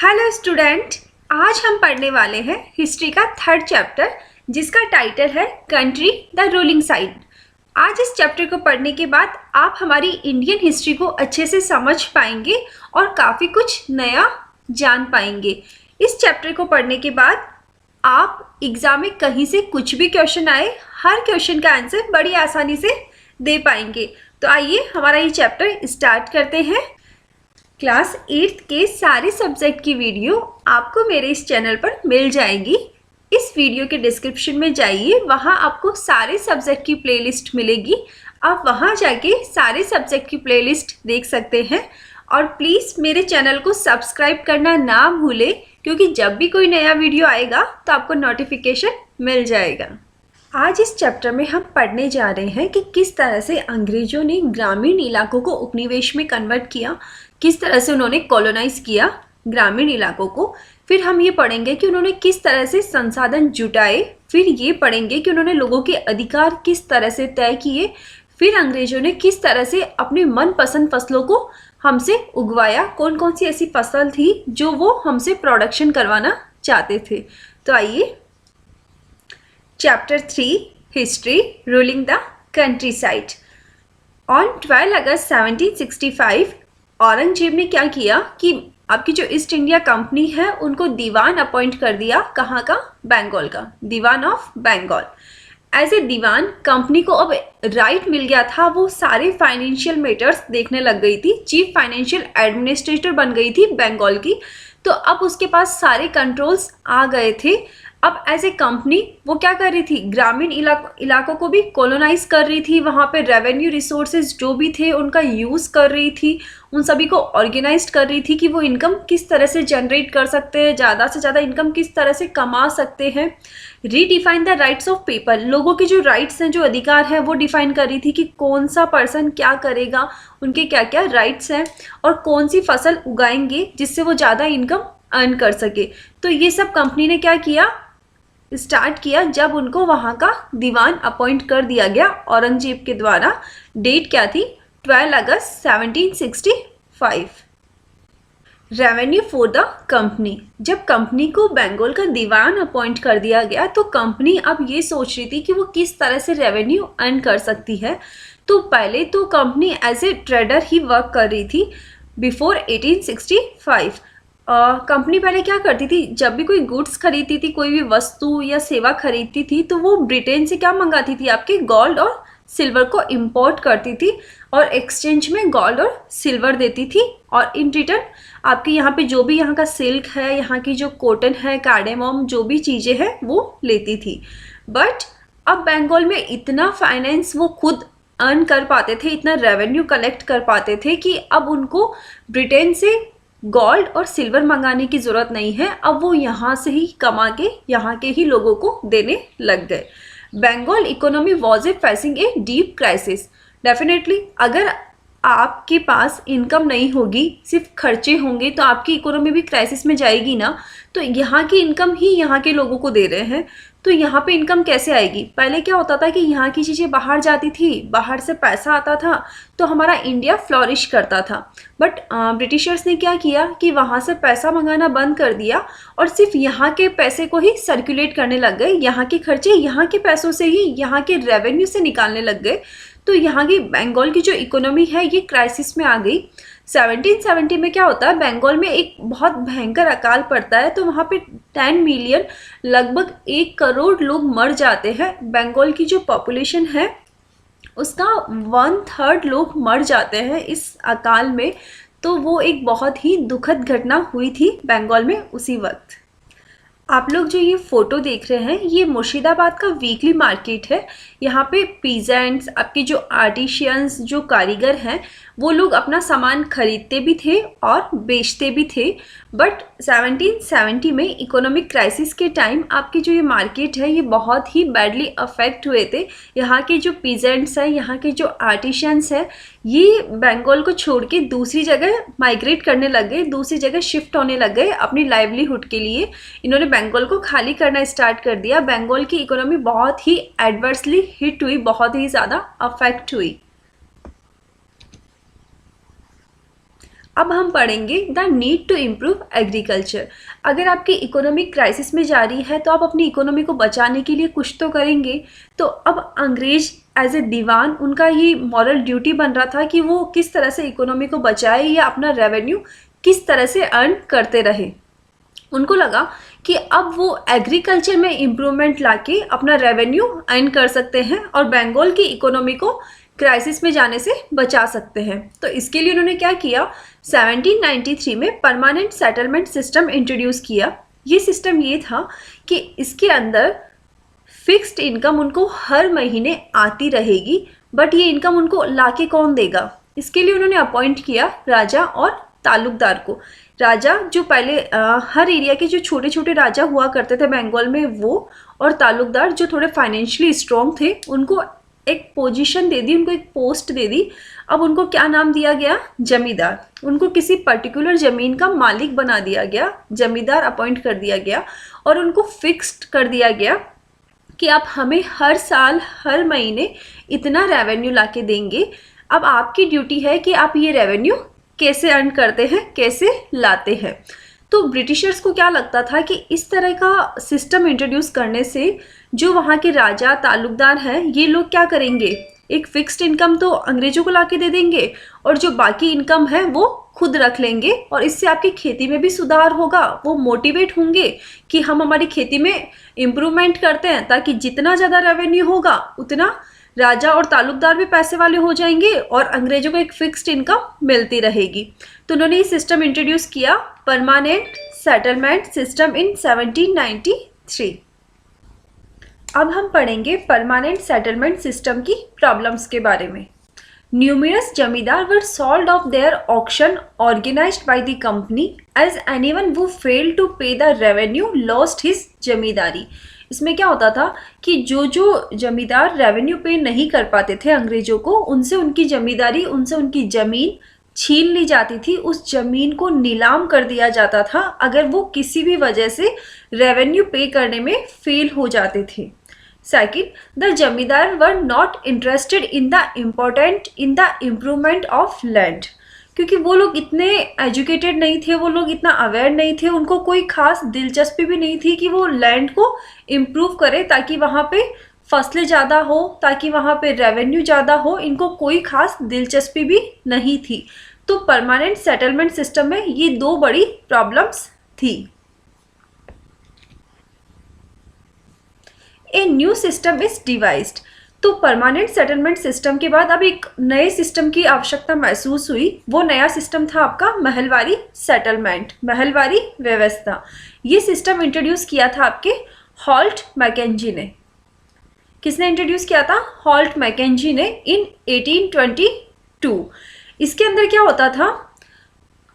Hello student, आज हम पढ़ने वाले हैं हिस्ट्री का थर्ड चैप्टर जिसका टाइटल है कंट्री द रूलिंग साइड। आज इस चैप्टर को पढ़ने के बाद आप हमारी इंडियन हिस्ट्री को अच्छे से समझ पाएंगे और काफ़ी कुछ नया जान पाएंगे। इस चैप्टर को पढ़ने के बाद आप एग्ज़ाम में कहीं से कुछ भी क्वेश्चन आए, हर क्वेश्चन का आंसर बड़ी आसानी से दे पाएंगे। तो आइए हमारा ये चैप्टर स्टार्ट करते हैं। क्लास 8 के सारे सब्जेक्ट की वीडियो आपको मेरे इस चैनल पर मिल जाएगी। इस वीडियो के डिस्क्रिप्शन में जाइए, वहाँ आपको सारे सब्जेक्ट की प्लेलिस्ट मिलेगी। आप वहाँ जाके सारे सब्जेक्ट की प्लेलिस्ट देख सकते हैं। और प्लीज़ मेरे चैनल को सब्सक्राइब करना ना भूलें, क्योंकि जब भी कोई नया वीडियो आएगा तो आपको नोटिफिकेशन मिल जाएगा। आज इस चैप्टर में हम पढ़ने जा रहे हैं कि किस तरह से अंग्रेजों ने ग्रामीण इलाकों को उपनिवेश में कन्वर्ट किया, किस तरह से उन्होंने कॉलोनाइज किया ग्रामीण इलाकों को। फिर हम ये पढ़ेंगे कि उन्होंने किस तरह से संसाधन जुटाए। फिर ये पढ़ेंगे कि उन्होंने लोगों के अधिकार किस तरह से तय किए। फिर अंग्रेजों ने किस तरह से अपने मनपसंद फसलों को हमसे उगवाया, कौन कौन सी ऐसी फसल थी जो वो हमसे प्रोडक्शन करवाना चाहते थे। तो आइए, chapter 3 history ruling the country side. On 12 अगस्त 1765 औरंगजेब ने क्या किया कि आपकी जो ईस्ट इंडिया कंपनी है उनको दीवान अपॉइंट कर दिया। कहाँ का? बंगाल का, Diwan of Bengal. As a Diwan company को अब राइट मिल गया था, वो सारे फाइनेंशियल मैटर्स देखने लग गई थी। चीफ फाइनेंशियल एडमिनिस्ट्रेटर बन गई थी बंगाल की। तो अब उसके पास सारे कंट्रोल्स आ गए थे। अब एज ए कंपनी वो क्या कर रही थी? ग्रामीण इलाकों को भी कॉलोनाइज कर रही थी। वहाँ पे रेवेन्यू रिसोर्सेज जो भी थे उनका यूज़ कर रही थी, उन सभी को ऑर्गेनाइज कर रही थी कि वो इनकम किस तरह से जनरेट कर सकते हैं, ज़्यादा से ज़्यादा इनकम किस तरह से कमा सकते हैं। Redefine the rights of people, लोगों के जो राइट्स हैं, जो अधिकार हैं, वो डिफाइन कर रही थी कि कौन सा पर्सन क्या करेगा, उनके क्या क्या राइट्स हैं और कौन सी फसल उगाएंगे जिससे वो ज़्यादा इनकम अर्न कर सके। तो ये सब कंपनी ने क्या किया, स्टार्ट किया जब उनको वहाँ का दीवान अपॉइंट कर दिया गया औरंगजेब के द्वारा। डेट क्या थी? 12 अगस्त 1765। रेवेन्यू फॉर द कंपनी, जब कंपनी को बंगाल का दीवान अपॉइंट कर दिया गया तो कंपनी अब ये सोच रही थी कि वो किस तरह से रेवेन्यू अर्न कर सकती है। तो पहले तो कंपनी एज ए ट्रेडर ही वर्क कर रही थी बिफोर 1865। कंपनी पहले क्या करती थी, जब भी कोई गुड्स खरीदती थी, कोई भी वस्तु या सेवा खरीदती थी, तो वो ब्रिटेन से क्या मंगाती थी? आपके गोल्ड और सिल्वर को इंपोर्ट करती थी और एक्सचेंज में गोल्ड और सिल्वर देती थी। और इन रिटर्न आपके यहाँ पे जो भी यहाँ का सिल्क है, यहाँ की जो कॉटन है, कार्डेमम, जो भी चीज़ें हैं वो लेती थी। बट अब बंगाल में इतना फाइनेंस वो खुद अर्न कर पाते थे, इतना रेवेन्यू कलेक्ट कर पाते थे कि अब उनको ब्रिटेन से गोल्ड और सिल्वर मंगाने की ज़रूरत नहीं है। अब वो यहाँ से ही कमा के यहाँ के ही लोगों को देने लग गए। Bengal economy was a facing a deep crisis. Definitely अगर आपके पास इनकम नहीं होगी, सिर्फ खर्चे होंगे, तो आपकी इकोनॉमी भी क्राइसिस में जाएगी ना। तो यहाँ की इनकम ही यहाँ के लोगों को दे रहे हैं, तो यहाँ पे इनकम कैसे आएगी? पहले क्या होता था कि यहाँ की चीज़ें बाहर जाती थी, बाहर से पैसा आता था, तो हमारा इंडिया फ्लॉरिश करता था। बट ब्रिटिशर्स ने क्या किया कि वहाँ से पैसा मंगाना बंद कर दिया और सिर्फ यहाँ के पैसे को ही सर्कुलेट करने लग गए। यहाँ के खर्चे यहाँ के पैसों से ही, यहाँ के रेवेन्यू से निकालने लग गए। तो यहाँ की बंगाल की जो इकोनॉमी है ये क्राइसिस में आ गई। 1770 में क्या होता है, बंगाल में एक बहुत भयंकर अकाल पड़ता है। तो वहाँ पे 10 मिलियन, लगभग 1 करोड़ लोग मर जाते हैं। बंगाल की जो पॉपुलेशन है उसका 1/3 लोग मर जाते हैं इस अकाल में। तो वो एक बहुत ही दुखद घटना हुई थी बंगाल में उसी वक्त। आप लोग जो ये फ़ोटो देख रहे हैं ये मुर्शिदाबाद का वीकली मार्केट है। यहाँ पे पीजेंट्स, आपके जो आर्टिशियंस, जो कारीगर हैं, वो लोग अपना सामान खरीदते भी थे और बेचते भी थे। बट 1770 में इकोनॉमिक क्राइसिस के टाइम आपकी जो ये मार्केट है ये बहुत ही बैडली अफेक्ट हुए थे। यहाँ के जो पीजेंट्स हैं, यहाँ के जो आर्टिशियंस हैं, ये बंगाल को छोड़ के दूसरी जगह माइग्रेट करने लग गए, दूसरी जगह शिफ्ट होने लग गए अपनी लाइवलीहुड के लिए। इन्होंने बंगाल को खाली करना स्टार्ट कर दिया। बंगाल की इकोनॉमी बहुत ही एडवर्सली हिट हुई, बहुत ही ज़्यादा अफेक्ट हुई। अब हम पढ़ेंगे the need to improve agriculture. अगर आपकी इकोनॉमिक क्राइसिस में जा रही है तो आप अपनी इकोनॉमी को बचाने के लिए कुछ तो करेंगे। तो अब अंग्रेज एज ए दीवान, उनका ये मॉरल ड्यूटी बन रहा था कि वो किस तरह से इकोनॉमी को बचाए या अपना रेवेन्यू किस तरह से अर्न करते रहे। उनको लगा कि अब वो एग्रीकल्चर में इम्प्रूवमेंट लाके अपना रेवेन्यू अर्न कर सकते हैं और बंगाल की इकोनॉमी को क्राइसिस में जाने से बचा सकते हैं। तो इसके लिए उन्होंने क्या किया, 1793 में परमानेंट सेटलमेंट सिस्टम इंट्रोड्यूस किया। ये सिस्टम ये था कि इसके अंदर फिक्स्ड इनकम उनको हर महीने आती रहेगी, बट ये इनकम उनको लाके कौन देगा। इसके लिए उन्होंने अपॉइंट किया राजा और तालुकदार को। राजा जो पहले हर एरिया के जो छोटे छोटे राजा हुआ करते थे बंगाल में वो, और तालुकदार जो थोड़े फाइनेंशियली स्ट्रॉन्ग थे, उनको एक पोजीशन दे दी, उनको एक पोस्ट दे दी। अब उनको क्या नाम दिया गया, जमींदार। उनको किसी पर्टिकुलर ज़मीन का मालिक बना दिया गया, जमींदार अपॉइंट कर दिया गया और उनको फिक्स्ड कर दिया गया कि आप हमें हर साल हर महीने इतना रेवेन्यू लाके देंगे। अब आपकी ड्यूटी है कि आप ये रेवेन्यू कैसे अर्न करते हैं, कैसे लाते हैं। तो ब्रिटिशर्स को क्या लगता था कि इस तरह का सिस्टम इंट्रोड्यूस करने से जो वहाँ के राजा तालुकदार हैं, ये लोग क्या करेंगे, एक फिक्स्ड इनकम तो अंग्रेजों को लाके दे देंगे और जो बाकी इनकम है वो खुद रख लेंगे और इससे आपकी खेती में भी सुधार होगा। वो मोटिवेट होंगे कि हम हमारी खेती में इम्प्रूवमेंट करते हैं, ताकि जितना ज़्यादा रेवेन्यू होगा उतना राजा और तालुकदार भी पैसे वाले हो जाएंगे और अंग्रेजों को एक फिक्स्ड इनकम मिलती रहेगी। तो उन्होंने ये सिस्टम इंट्रोड्यूस किया, परमानेंट सेटलमेंट सिस्टम, इन 1793। अब हम पढ़ेंगे परमानेंट सेटलमेंट सिस्टम की प्रॉब्लम्स के बारे में। Numerous zamindar were sold off their auction organised by the company as anyone who failed to pay the revenue lost his zamindari. इसमें क्या होता था कि जो जो जमींदार रेवेन्यू पे नहीं कर पाते थे अंग्रेजों को, उनसे उनकी जमींदारी, उनसे उनकी ज़मीन छीन ली जाती थी। उस ज़मीन को नीलाम कर दिया जाता था अगर वो किसी भी वजह से रेवेन्यू पे करने में फेल हो जाते थे। Second, the जमींदार were not interested in the improvement of land, क्योंकि वो लोग इतने एजुकेटेड नहीं थे, वो लोग इतना अवेयर नहीं थे, उनको कोई खास दिलचस्पी भी नहीं थी कि वो लैंड को इम्प्रूव करे ताकि वहाँ पे फसलें ज़्यादा हो, ताकि वहाँ पे रेवेन्यू ज़्यादा हो। इनको कोई खास दिलचस्पी भी नहीं थी। तो परमानेंट सेटलमेंट सिस्टम में ये दो बड़ी प्रॉब्लम्स थी। A new system is devised. तो परमानेंट सेटलमेंट सिस्टम के बाद अब एक नए सिस्टम की आवश्यकता महसूस हुई। वो नया सिस्टम था आपका महलवारी सेटलमेंट, महलवारी व्यवस्था। ये सिस्टम इंट्रोड्यूस किया था आपके हॉल्ट मैकेंजी ने। किसने इंट्रोड्यूस किया था, हॉल्ट मैकेंजी ने, इन 1822। इसके अंदर क्या होता था,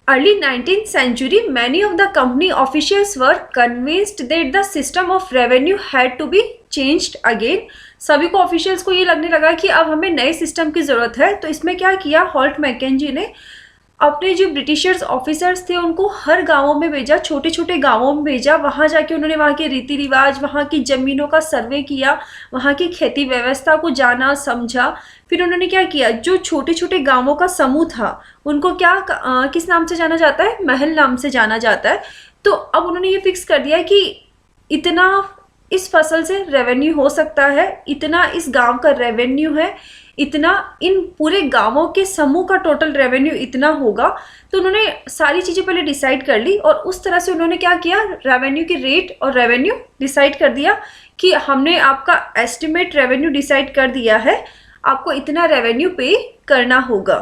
early 19th century, many of the company officials were convinced that the system of revenue had to be changed again. सभी को ऑफिशियल्स को ये लगने लगा कि अब हमें नए सिस्टम की ज़रूरत है। तो इसमें क्या किया, हॉल्ट मैकेंजी ने अपने जो ब्रिटिशर्स ऑफिसर्स थे उनको हर गांवों में भेजा, छोटे छोटे गांवों में भेजा। वहाँ जाके उन्होंने वहाँ के रीति रिवाज, वहाँ की ज़मीनों का सर्वे किया, वहाँ की खेती व्यवस्था को जाना समझा। फिर उन्होंने क्या किया, जो छोटे छोटे गांवों का समूह था उनको क्या किस नाम से जाना जाता है, महल नाम से जाना जाता है। तो अब उन्होंने ये फिक्स कर दिया कि इतना इस फसल से रेवेन्यू हो सकता है, इतना इस गांव का रेवेन्यू है, इतना इन पूरे गांवों के समूह का टोटल रेवेन्यू इतना होगा। तो उन्होंने सारी चीज़ें पहले डिसाइड कर ली और उस तरह से उन्होंने क्या किया, रेवेन्यू की रेट और रेवेन्यू डिसाइड कर दिया कि हमने आपका एस्टिमेट रेवेन्यू डिसाइड कर दिया है, आपको इतना रेवेन्यू पे करना होगा।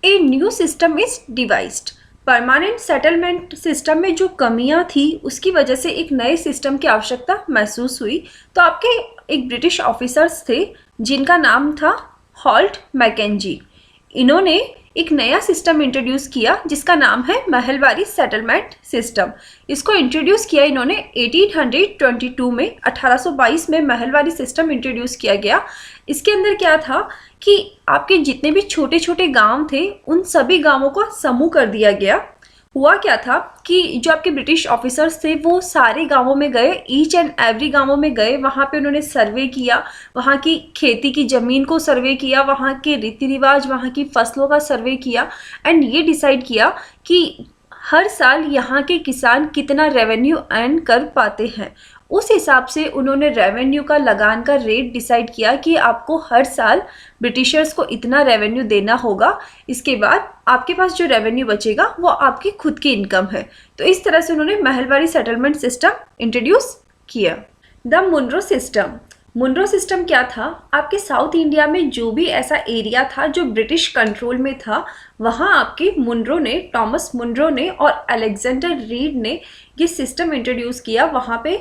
A new system is devised. Permanent settlement system में जो कमियां थी उसकी वजह से एक नए सिस्टम की आवश्यकता महसूस हुई। तो आपके एक ब्रिटिश ऑफिसर्स थे जिनका नाम था हॉल्ट मैकेंजी। इन्होंने एक नया सिस्टम इंट्रोड्यूस किया जिसका नाम है महलवारी सेटलमेंट सिस्टम। इसको इंट्रोड्यूस किया इन्होंने 1822 में, 1822 में महलवारी सिस्टम इंट्रोड्यूस किया गया। इसके अंदर क्या था कि आपके जितने भी छोटे छोटे गांव थे उन सभी गांवों को समूह कर दिया गया। हुआ क्या था कि जो आपके ब्रिटिश ऑफिसर्स थे वो सारे गांवों में गए, ईच एंड एवरी गांवों में गए, वहाँ पे उन्होंने सर्वे किया, वहाँ की खेती की ज़मीन को सर्वे किया, वहाँ के रीति रिवाज, वहाँ की फसलों का सर्वे किया एंड ये डिसाइड किया कि हर साल यहाँ के किसान कितना रेवेन्यू अर्न कर पाते हैं। उस हिसाब से उन्होंने रेवेन्यू का लगान का रेट डिसाइड किया कि आपको हर साल ब्रिटिशर्स को इतना रेवेन्यू देना होगा, इसके बाद आपके पास जो रेवेन्यू बचेगा वो आपकी खुद की इनकम है। तो इस तरह से उन्होंने महलबारी सेटलमेंट सिस्टम इंट्रोड्यूस किया। The Munro system. Munro system क्या था? आपके साउथ इंडिया में जो भी ऐसा एरिया था जो ब्रिटिश कंट्रोल में था, वहाँ आपके मुनरो ने, टॉमस मुनरो ने और अलेक्जेंडर रीड ने ये सिस्टम इंट्रोड्यूस किया। वहाँ पे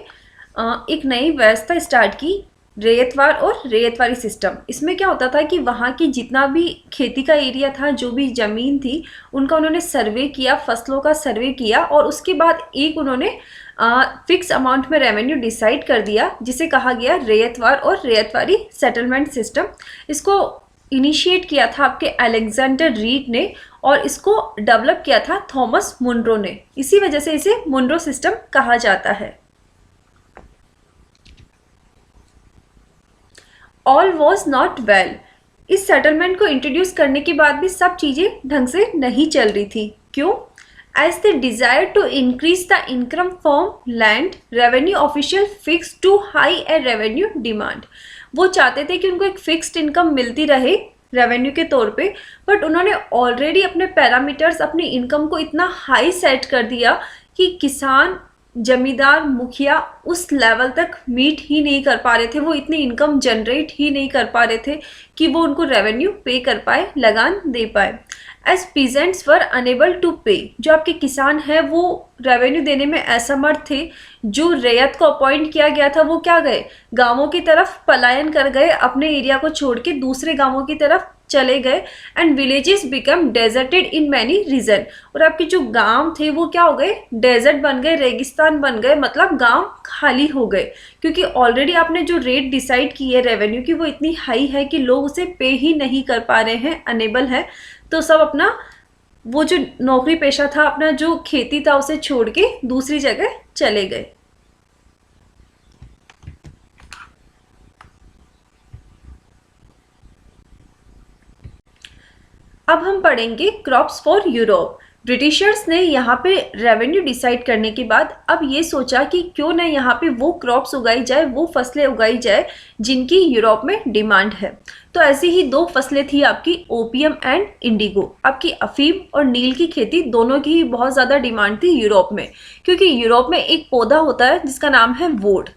एक नई व्यवस्था स्टार्ट की, रेयतवार और रेयतवारी सिस्टम। इसमें क्या होता था कि वहाँ की जितना भी खेती का एरिया था, जो भी ज़मीन थी, उनका उन्होंने सर्वे किया, फसलों का सर्वे किया और उसके बाद एक उन्होंने फिक्स अमाउंट में रेवेन्यू डिसाइड कर दिया, जिसे कहा गया रेयतवार और रेयतवारी सेटलमेंट सिस्टम। इसको इनिशिएट किया था आपके अलेक्जेंडर रीड ने और इसको डेवलप किया था थॉमस मुनरो ने। इसी वजह से इसे मुनरो सिस्टम कहा जाता है। All was not well. इस सेटलमेंट को इंट्रोड्यूस करने के बाद भी सब चीज़ें ढंग से नहीं चल रही थी। क्यों? As they desire to increase the income from land, revenue official fix to high a revenue demand. वो चाहते थे कि उनको एक फिक्स्ड इनकम मिलती रहे रेवेन्यू के तौर पे, बट उन्होंने ऑलरेडी अपने पैरामीटर्स, अपनी इनकम को इतना हाई सेट कर दिया कि किसान, जमींदार, मुखिया उस लेवल तक मीट ही नहीं कर पा रहे थे, वो इतनी इनकम जनरेट ही नहीं कर पा रहे थे कि वो उनको रेवेन्यू पे कर पाए, लगान दे पाए। As peasants were unable to pay. जो आपके किसान हैं वो रेवेन्यू देने में असमर्थ थे। जो रैयत को अपॉइंट किया गया था वो क्या गए, गांवों की तरफ पलायन कर गए, अपने एरिया को छोड़ के दूसरे गांवों की तरफ चले गए and villages become deserted in many region. और आपके जो गांव थे वो क्या हो गए, डेजर्ट बन गए, रेगिस्तान बन गए, मतलब गांव खाली हो गए, क्योंकि ऑलरेडी आपने जो रेट डिसाइड की है रेवेन्यू की वो इतनी हाई है कि लोग उसे पे ही नहीं कर पा रहे हैं, अनेबल है। तो सब अपना वो जो नौकरी पेशा था, अपना जो खेती था, उसे छोड़ के दूसरी जगह चले गए। अब हम पढ़ेंगे क्रॉप्स फॉर यूरोप। ब्रिटिशर्स ने यहाँ पे रेवेन्यू डिसाइड करने के बाद अब ये सोचा कि क्यों ना यहाँ पे वो क्रॉप्स उगाई जाए, वो फसलें उगाई जाए जिनकी यूरोप में डिमांड है। तो ऐसी ही दो फसलें थी आपकी, ओपियम एंड इंडिगो। आपकी अफीम और नील की खेती दोनों की ही बहुत ज़्यादा डिमांड थी यूरोप में, क्योंकि यूरोप में एक पौधा होता है जिसका नाम है वोड।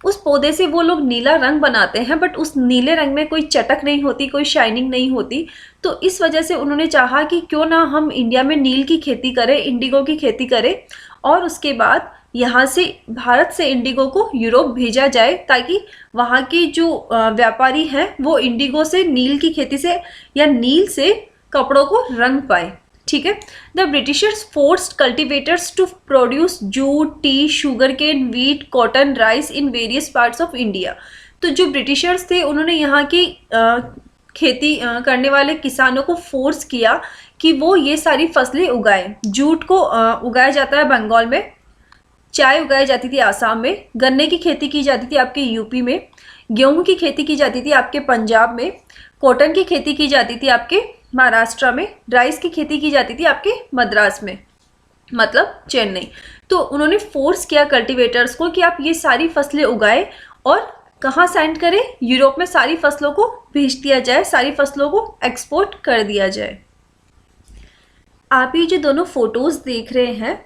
उस पौधे से वो लोग नीला रंग बनाते हैं, बट उस नीले रंग में कोई चटक नहीं होती, कोई शाइनिंग नहीं होती। तो इस वजह से उन्होंने चाहा कि क्यों ना हम इंडिया में नील की खेती करें, इंडिगो की खेती करें, और उसके बाद यहाँ से भारत से इंडिगो को यूरोप भेजा जाए, ताकि वहाँ के जो व्यापारी हैं वो इंडिगो से, नील की खेती से या नील से कपड़ों को रंग पाए। ठीक है। The Britishers forced cultivators to produce jute, tea, sugar cane, wheat, cotton, rice in various parts of India. तो जो ब्रिटिशर्स थे उन्होंने यहाँ की खेती करने वाले किसानों को फोर्स किया कि वो ये सारी फसलें उगाएं। जूट को उगाया जाता है बंगाल में, चाय उगाई जाती थी आसाम में, गन्ने की खेती की जाती थी आपके यूपी में, गेहूं की खेती की जाती थी आपके पंजाब में, कॉटन की खेती की जाती थी आपके महाराष्ट्र में, राइस की खेती की जाती थी आपके मद्रास में, मतलब चेन्नई। तो उन्होंने फोर्स किया कल्टीवेटर्स को कि आप ये सारी फसलें उगाएं और कहाँ सेंड करें, यूरोप में सारी फसलों को भेज दिया जाए, सारी फसलों को एक्सपोर्ट कर दिया जाए। आप ये जो दोनों फोटोज देख रहे हैं,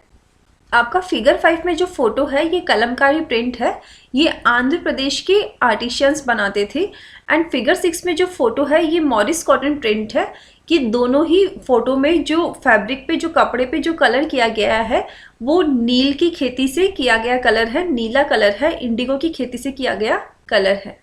आपका फिगर 5 में जो फोटो है ये कलमकारी प्रिंट है, ये आंध्र प्रदेश के आर्टिशियंस बनाते थे। एंड फिगर 6 में जो फोटो है ये मॉरिस कॉटन प्रिंट है। ये दोनों ही फोटो में जो फैब्रिक पे, जो कपड़े पे जो कलर किया गया है वो नील की खेती से किया गया कलर है, नीला कलर है, इंडिगो की खेती से किया गया कलर है।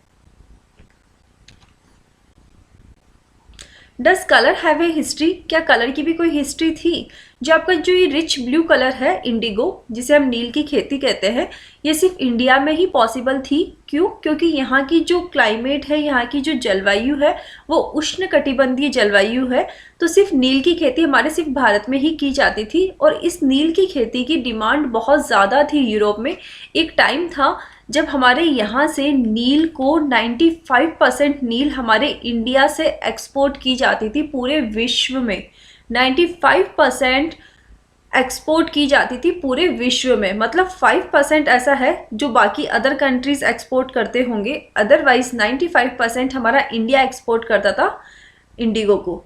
Does colour have a history? क्या कलर की भी कोई हिस्ट्री थी? जो आपका जो ये रिच ब्लू कलर है इंडिगो, जिसे हम नील की खेती कहते हैं, ये सिर्फ इंडिया में ही पॉसिबल थी। क्यों? क्योंकि यहाँ की जो क्लाइमेट है, यहाँ की जो जलवायु है वो उष्णकटिबंधीय जलवायु है। तो सिर्फ नील की खेती हमारे सिर्फ भारत में ही की जाती थी और इस नील की खेती की डिमांड बहुत ज़्यादा थी यूरोप में। एक टाइम था जब हमारे यहाँ से नील को 95% नील हमारे इंडिया से एक्सपोर्ट की जाती थी पूरे विश्व में। 95% एक्सपोर्ट की जाती थी पूरे विश्व में, मतलब 5% ऐसा है जो बाकी अदर कंट्रीज एक्सपोर्ट करते होंगे, अदरवाइज 95% हमारा इंडिया एक्सपोर्ट करता था इंडिगो को।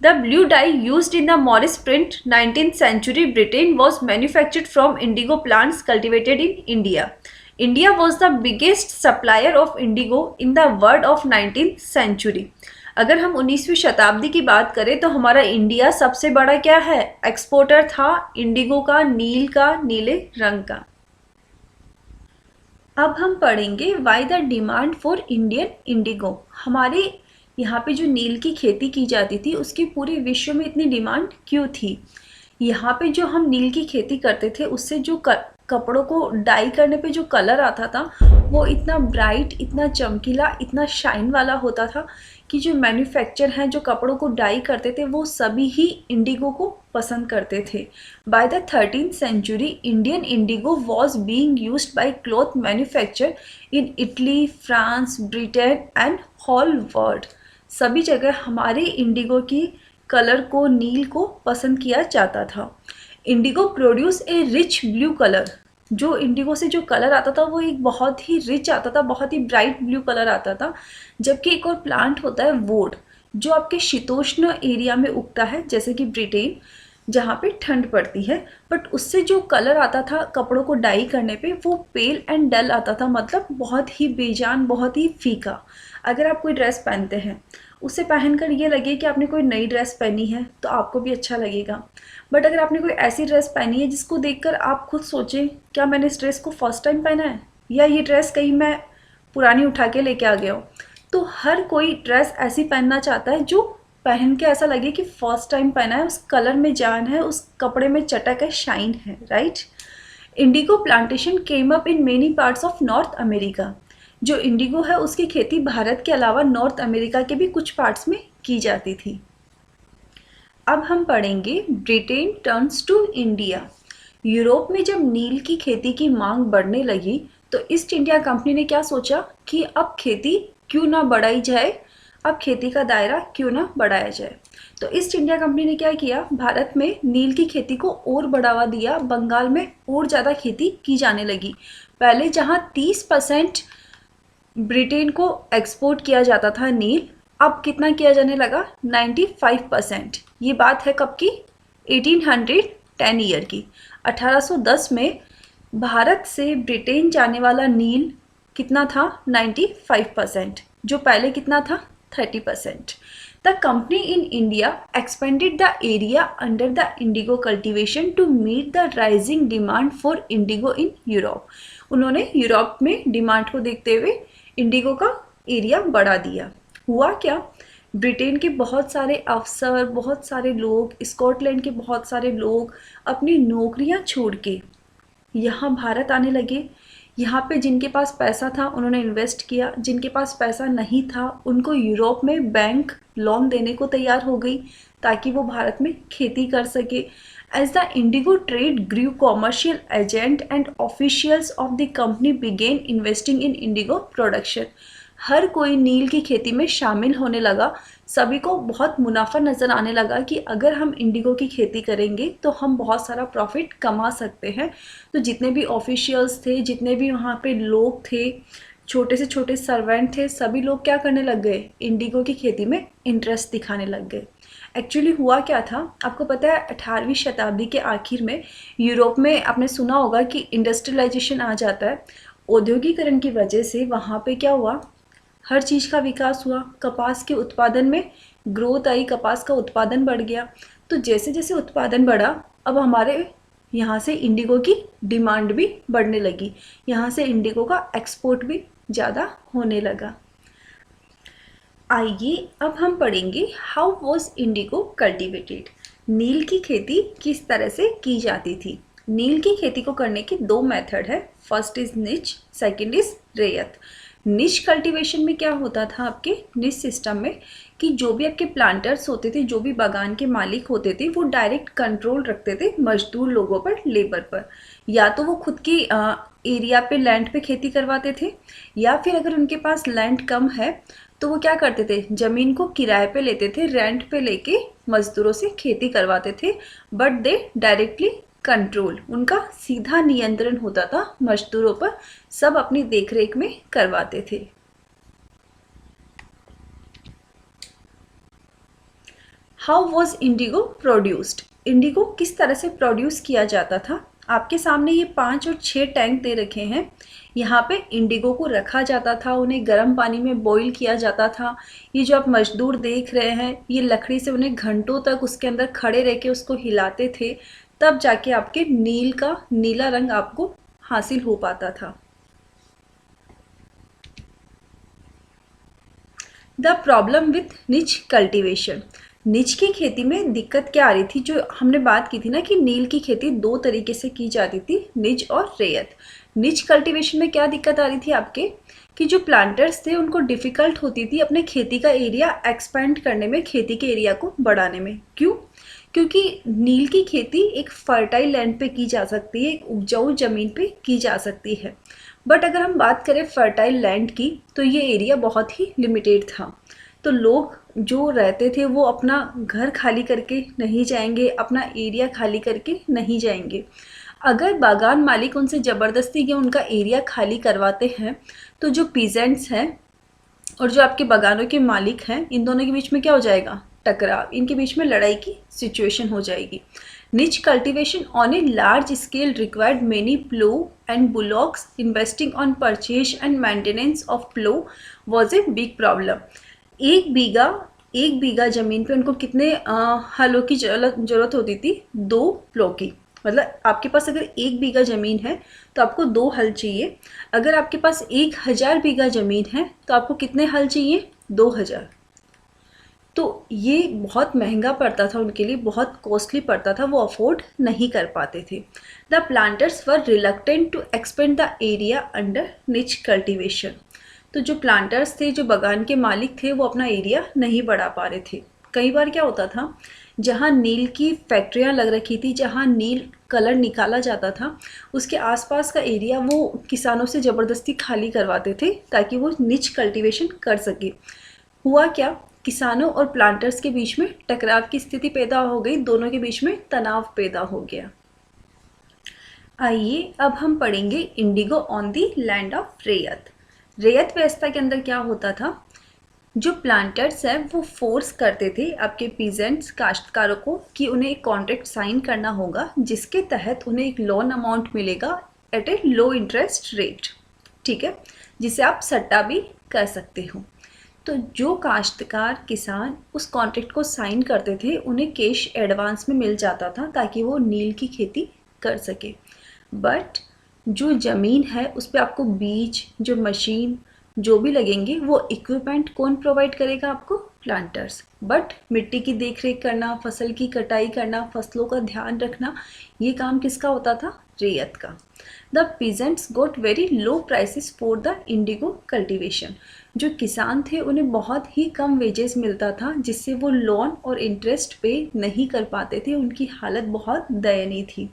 The blue die used in the Morris print 19th century Britain was manufactured from indigo plants cultivated in India. India was the biggest supplier of indigo in the world of 19th century. अगर हम 19वीं शताब्दी की बात करें तो हमारा India सबसे बड़ा क्या है? एक्सपोर्टर था इंडिगो का, नील का, नीले रंग का। अब हम पढ़ेंगे why the demand for Indian Indigo. हमारे यहाँ पे जो नील की खेती की जाती थी उसकी पूरे विश्व में इतनी डिमांड क्यों थी? यहाँ पे जो हम नील की खेती करते थे उससे जो कपड़ों को डाई करने पे जो कलर आता था वो इतना ब्राइट, इतना चमकीला, इतना शाइन वाला होता था कि जो मैन्युफैक्चर हैं जो कपड़ों को डाई करते थे वो सभी ही इंडिगो को पसंद करते थे। By the 13th century Indian indigo was being used by cloth manufacture in Italy, France, Britain and whole world. सभी जगह हमारे इंडिगो की कलर को, नील को पसंद किया जाता था। Indigo produce a rich blue colour. जो इंडिगो से जो कलर आता था वो एक बहुत ही रिच आता था, बहुत ही ब्राइट ब्लू कलर आता था। जबकि एक और प्लांट होता है वोड, जो आपके शीतोष्ण एरिया में उगता है, जैसे कि ब्रिटेन जहाँ पे ठंड पड़ती है, बट उससे जो कलर आता था कपड़ों को डाई करने पे वो पेल एंड डल आता था, मतलब बहुत ही बेजान, बहुत ही फीका। अगर आप कोई ड्रेस पहनते हैं उसे पहनकर ये लगे कि आपने कोई नई ड्रेस पहनी है तो आपको भी अच्छा लगेगा, बट अगर आपने कोई ऐसी ड्रेस पहनी है जिसको देखकर आप खुद सोचें क्या मैंने इस ड्रेस को फर्स्ट टाइम पहना है, या ये ड्रेस कहीं मैं पुरानी उठा के लेके आ गया हूँ, तो हर कोई ड्रेस ऐसी पहनना चाहता है जो पहन के ऐसा लगे कि फर्स्ट टाइम पहना है, उस कलर में जान है, उस कपड़े में चटक है, शाइन है, right. Indigo plantation came up in many parts of north America. जो इंडिगो है उसकी खेती भारत के अलावा नॉर्थ अमेरिका के भी कुछ पार्ट्स में की जाती थी। अब हम पढ़ेंगे Britain turns to India. Europe में जब नील की खेती की मांग बढ़ने लगी तो ईस्ट इंडिया कंपनी ने क्या सोचा कि अब खेती क्यों ना बढ़ाई जाए, अब खेती का दायरा क्यों ना बढ़ाया जाए। तो ईस्ट इंडिया कंपनी ने क्या किया, भारत में नील की खेती को और बढ़ावा दिया, बंगाल में और ज़्यादा खेती की जाने लगी। पहले जहाँ 30% ब्रिटेन को एक्सपोर्ट किया जाता था नील, अब कितना किया जाने लगा, 95%। ये बात है कब की, 1810 ईयर की। 1810 में भारत से ब्रिटेन जाने वाला नील कितना था, 95%, जो पहले कितना था, 30%। The company in India expanded the area under the indigo cultivation to meet the rising demand for indigo in Europe. उन्होंने यूरोप में डिमांड को देखते हुए इंडिगो का एरिया बढ़ा दिया। हुआ क्या, ब्रिटेन के बहुत सारे अफसर, बहुत सारे लोग, स्कॉटलैंड के बहुत सारे लोग अपनी नौकरियां छोड़ के यहाँ भारत आने लगे। यहाँ पे जिनके पास पैसा था उन्होंने इन्वेस्ट किया, जिनके पास पैसा नहीं था उनको यूरोप में बैंक लोन देने को तैयार हो गई ताकि वो भारत में खेती कर सके। As the Indigo trade grew, commercial agent and officials of the company began investing in indigo production. हर कोई नील की खेती में शामिल होने लगा। सभी को बहुत मुनाफा नज़र आने लगा कि अगर हम इंडिगो की खेती करेंगे तो हम बहुत सारा प्रॉफिट कमा सकते हैं। तो जितने भी ऑफिशियल्स थे, जितने भी वहाँ पे लोग थे, छोटे से छोटे सर्वेंट थे, सभी लोग क्या करने लग गए, इंडिगो की खेती में इंटरेस्ट दिखाने लग गए। एक्चुअली हुआ क्या था, आपको पता है 18वीं शताब्दी के आखिर में यूरोप में आपने सुना होगा कि इंडस्ट्रियलाइजेशन आ जाता है। औद्योगिकरण की वजह से वहाँ पे क्या हुआ, हर चीज़ का विकास हुआ, कपास के उत्पादन में ग्रोथ आई, कपास का उत्पादन बढ़ गया। तो जैसे जैसे उत्पादन बढ़ा अब हमारे यहाँ से इंडिगो की डिमांड भी बढ़ने लगी, यहाँ से इंडिगो का एक्सपोर्ट भी ज़्यादा होने लगा। आइए अब हम पढ़ेंगे हाउ वॉज इंडिगो कल्टिवेटेड। नील की खेती किस तरह से की जाती थी? नील की खेती को करने के दो मेथड है। फर्स्ट इज निच, सेकंड इज रेयत। निच कल्टीवेशन में क्या होता था आपके निच सिस्टम में कि जो भी आपके प्लांटर्स होते थे, जो भी बागान के मालिक होते थे, वो डायरेक्ट कंट्रोल रखते थे मजदूर लोगों पर, लेबर पर। या तो वो खुद की एरिया पे, लैंड पे खेती करवाते थे, या फिर अगर उनके पास लैंड कम है तो वो क्या करते थे, ज़मीन को किराए पे लेते थे, रेंट पे लेके मजदूरों से खेती करवाते थे। बट दे डायरेक्टली कंट्रोल, उनका सीधा नियंत्रण होता था मजदूरों पर, सब अपनी देखरेख में करवाते थे। How was Indigo produced? Indigo किस तरह से प्रोड्यूस किया जाता था? आपके सामने ये 5 और 6 टैंक दे रखे हैं। यहाँ पे इंडिगो को रखा जाता था, उन्हें गर्म पानी में बॉईल किया जाता था। ये जो आप मजदूर देख रहे हैं, ये लकड़ी से उन्हें घंटों तक उसके अंदर खड़े रह के उसको हिलाते थे, तब जाके आपके नील का नीला रंग आपको हासिल हो पाता था। द प्रॉब्लम विथ निच कल्टीवेशन, निच की खेती में दिक्कत क्या आ रही थी? जो हमने बात की थी ना कि नील की खेती दो तरीके से की जाती थी, निच और रेयत। निच कल्टीवेशन में क्या दिक्कत आ रही थी आपके कि जो प्लांटर्स थे उनको डिफ़िकल्ट होती थी अपने खेती का एरिया एक्सपेंड करने में, खेती के एरिया को बढ़ाने में। क्यों? क्योंकि नील की खेती एक फर्टाइल लैंड पे की जा सकती है, एक उपजाऊ ज़मीन पे की जा सकती है। बट अगर हम बात करें फर्टाइल लैंड की तो ये एरिया बहुत ही लिमिटेड था। तो लोग जो रहते थे वो अपना घर खाली करके नहीं जाएंगे, अपना एरिया खाली करके नहीं जाएंगे। अगर बागान मालिक उनसे ज़बरदस्ती के उनका एरिया खाली करवाते हैं तो जो पीजेंट्स हैं और जो आपके बागानों के मालिक हैं, इन दोनों के बीच में क्या हो जाएगा? टकराव, इनके बीच में लड़ाई की सिचुएशन हो जाएगी। Nij cultivation on a large scale required many plough and bullocks, investing on purchase and maintenance of plough was a big problem. एक बीघा ज़मीन पे उनको कितने हलों की जरूरत होती थी? 2 प्लो की। मतलब आपके पास अगर 1 बीघा ज़मीन है तो आपको 2 हल चाहिए। अगर आपके पास 1000 बीघा ज़मीन है तो आपको कितने हल चाहिए? 2000। तो ये बहुत महंगा पड़ता था उनके लिए, बहुत कॉस्टली पड़ता था, वो अफोर्ड नहीं कर पाते थे। The planters were reluctant to expand the area under nij cultivation. तो जो प्लांटर्स थे, जो बागान के मालिक थे, वो अपना एरिया नहीं बढ़ा पा रहे थे। कई बार क्या होता था, जहाँ नील की फैक्ट्रियाँ लग रखी थी, जहाँ नील कलर निकाला जाता था, उसके आसपास का एरिया वो किसानों से ज़बरदस्ती खाली करवाते थे ताकि वो निच कल्टीवेशन कर सके। हुआ क्या, किसानों और प्लांटर्स के बीच में टकराव की स्थिति पैदा हो गई, दोनों के बीच में तनाव पैदा हो गया। आइए अब हम पढ़ेंगे indigo on the land of ryot. रेयत व्यवस्था के अंदर क्या होता था? जो प्लांटर्स हैं वो फोर्स करते थे आपके पीजेंट्स, काश्तकारों को, कि उन्हें एक कॉन्ट्रैक्ट साइन करना होगा जिसके तहत उन्हें एक लोन अमाउंट मिलेगा एट ए लो इंटरेस्ट रेट, ठीक है, जिसे आप सट्टा भी कर सकते हो। तो जो काश्तकार किसान उस कॉन्ट्रैक्ट को साइन करते थे उन्हें कैश एडवांस में मिल जाता था ताकि वो नील की खेती कर सके। बट जो ज़मीन है उस पर आपको बीज, जो मशीन, जो भी लगेंगे वो इक्विपमेंट कौन प्रोवाइड करेगा आपको? प्लांटर्स। बट मिट्टी की देखरेख करना, फसल की कटाई करना, फसलों का ध्यान रखना, ये काम किसका होता था? रेयत का। The peasants got very low prices for the indigo cultivation. जो किसान थे उन्हें बहुत ही कम वेजेस मिलता था, जिससे वो लोन और इंटरेस्ट पे नहीं कर पाते थे, उनकी हालत बहुत दयनीय थी।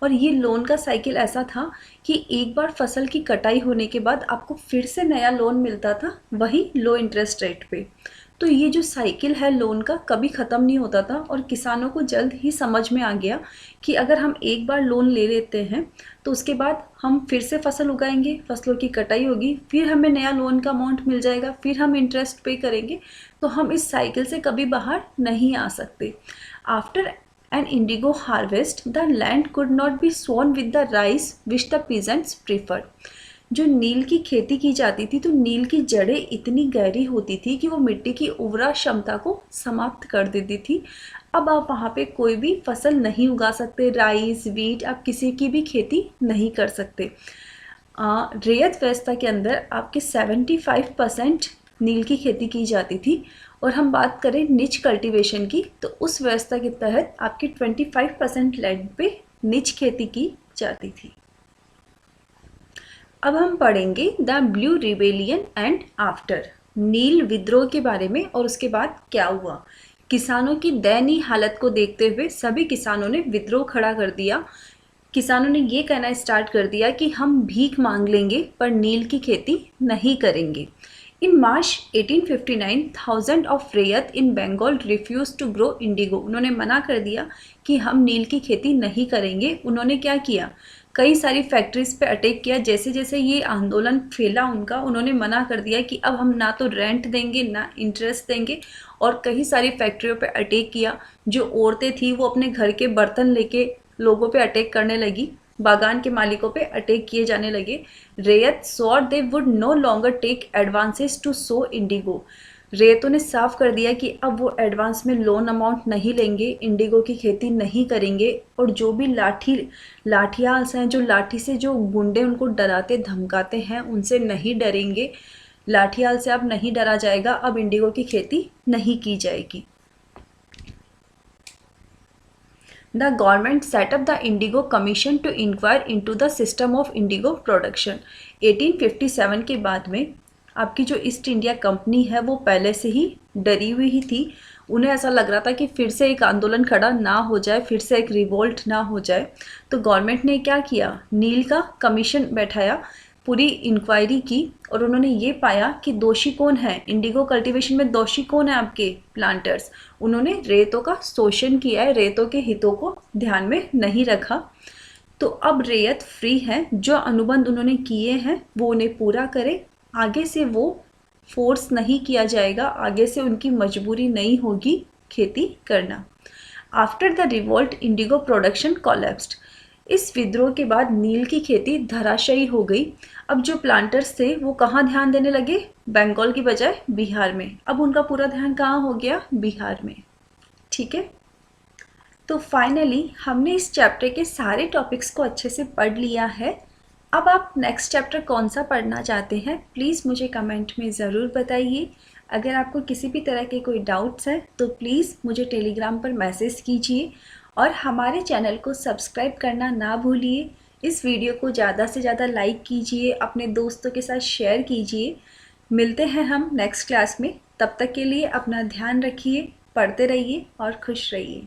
और ये लोन का साइकिल ऐसा था कि एक बार फसल की कटाई होने के बाद आपको फिर से नया लोन मिलता था, वही लो इंटरेस्ट रेट पे। तो ये जो साइकिल है लोन का, कभी ख़त्म नहीं होता था, और किसानों को जल्द ही समझ में आ गया कि अगर हम एक बार लोन ले लेते हैं तो उसके बाद हम फिर से फसल उगाएंगे, फसलों की कटाई होगी, फिर हमें नया लोन का अमाउंट मिल जाएगा, फिर हम इंटरेस्ट पे करेंगे, तो हम इस साइकिल से कभी बाहर नहीं आ सकते। After an indigo harvest the land could not be sown with the rice which the peasants preferred. जो नील की खेती की जाती थी तो नील की जड़ें इतनी गहरी होती थी कि वो मिट्टी की उर्वरा क्षमता को समाप्त कर देती थी। अब आप वहाँ पे कोई भी फसल नहीं उगा सकते, राइस, वीट, आप किसी की भी खेती नहीं कर सकते। रेयत व्यवस्था के अंदर आपके 75% नील की खेती की जाती थी और हम बात करें निच कल्टीवेशन की, तो उस व्यवस्था के तहत आपकी 25% लैंड पे निच खेती की जाती थी। अब हम पढ़ेंगे the blue rebellion and after, नील विद्रोह के बारे में और उसके बाद क्या हुआ। किसानों की दयनीय हालत को देखते हुए सभी किसानों ने विद्रोह खड़ा कर दिया। किसानों ने ये कहना स्टार्ट कर दिया कि हम भीख मांग लेंगे पर नील की खेती नहीं करेंगे। In March 1859 thousand of ryot in Bengal refuse to grow indigo. उन्होंने मना कर दिया कि हम नील की खेती नहीं करेंगे। उन्होंने क्या किया, कई सारी फैक्ट्रीज पे अटैक किया। जैसे जैसे ये आंदोलन फैला उनका, उन्होंने मना कर दिया कि अब हम ना तो रेंट देंगे ना इंटरेस्ट देंगे, और कई सारी फैक्ट्रियों पे अटैक किया। जो औरतें थी वो अपने घर के बर्तन लेके लोगों पे अटैक करने लगी, बागान के मालिकों पे अटैक किए जाने लगे। Ryot swore they would no longer take advances to sow indigo. रेतों ने साफ कर दिया कि अब वो एडवांस में लोन अमाउंट नहीं लेंगे, इंडिगो की खेती नहीं करेंगे, और जो भी लाठियाँ हैं, जो लाठी से जो गुंडे उनको डराते धमकाते हैं, उनसे नहीं डरेंगे। लाठियाल से अब नहीं डरा जाएगा, अब इंडिगो की खेती नहीं की जाएगी। The government set up the Indigo Commission to inquire into the system of indigo production। 1857 के बाद में आपकी जो ईस्ट इंडिया कंपनी है वो पहले से ही डरी हुई ही थी। उन्हें ऐसा लग रहा था कि फिर से एक आंदोलन खड़ा ना हो जाए, फिर से एक रिवोल्ट ना हो जाए। तो गवर्नमेंट ने क्या किया, नील का कमीशन बैठाया, पूरी इंक्वायरी की, और उन्होंने ये पाया कि दोषी कौन है, इंडिगो कल्टीवेशन में दोषी कौन है, आपके प्लांटर्स। उन्होंने रेतों का शोषण किया है, रेतों के हितों को ध्यान में नहीं रखा। तो अब रेयत फ्री है, जो अनुबंध उन्होंने किए हैं वो उन्हें पूरा करे। आगे से वो फोर्स नहीं किया जाएगा, आगे से उनकी मजबूरी नहीं होगी खेती करना। After the revolt Indigo production collapsed. इस विद्रोह के बाद नील की खेती धराशायी हो गई। अब जो प्लांटर्स थे वो कहाँ ध्यान देने लगे, बंगाल की बजाय बिहार में। अब उनका पूरा ध्यान कहाँ हो गया, बिहार में। ठीक है, तो फाइनली हमने इस चैप्टर के सारे टॉपिक्स को अच्छे से पढ़ लिया है। अब आप नेक्स्ट चैप्टर कौन सा पढ़ना चाहते हैं प्लीज़ मुझे कमेंट में ज़रूर बताइए। अगर आपको किसी भी तरह के कोई डाउट्स हैं तो प्लीज़ मुझे टेलीग्राम पर मैसेज कीजिए, और हमारे चैनल को सब्सक्राइब करना ना भूलिए। इस वीडियो को ज़्यादा से ज़्यादा लाइक कीजिए, अपने दोस्तों के साथ शेयर कीजिए। मिलते हैं हम नेक्स्ट क्लास में, तब तक के लिए अपना ध्यान रखिए, पढ़ते रहिए और खुश रहिए।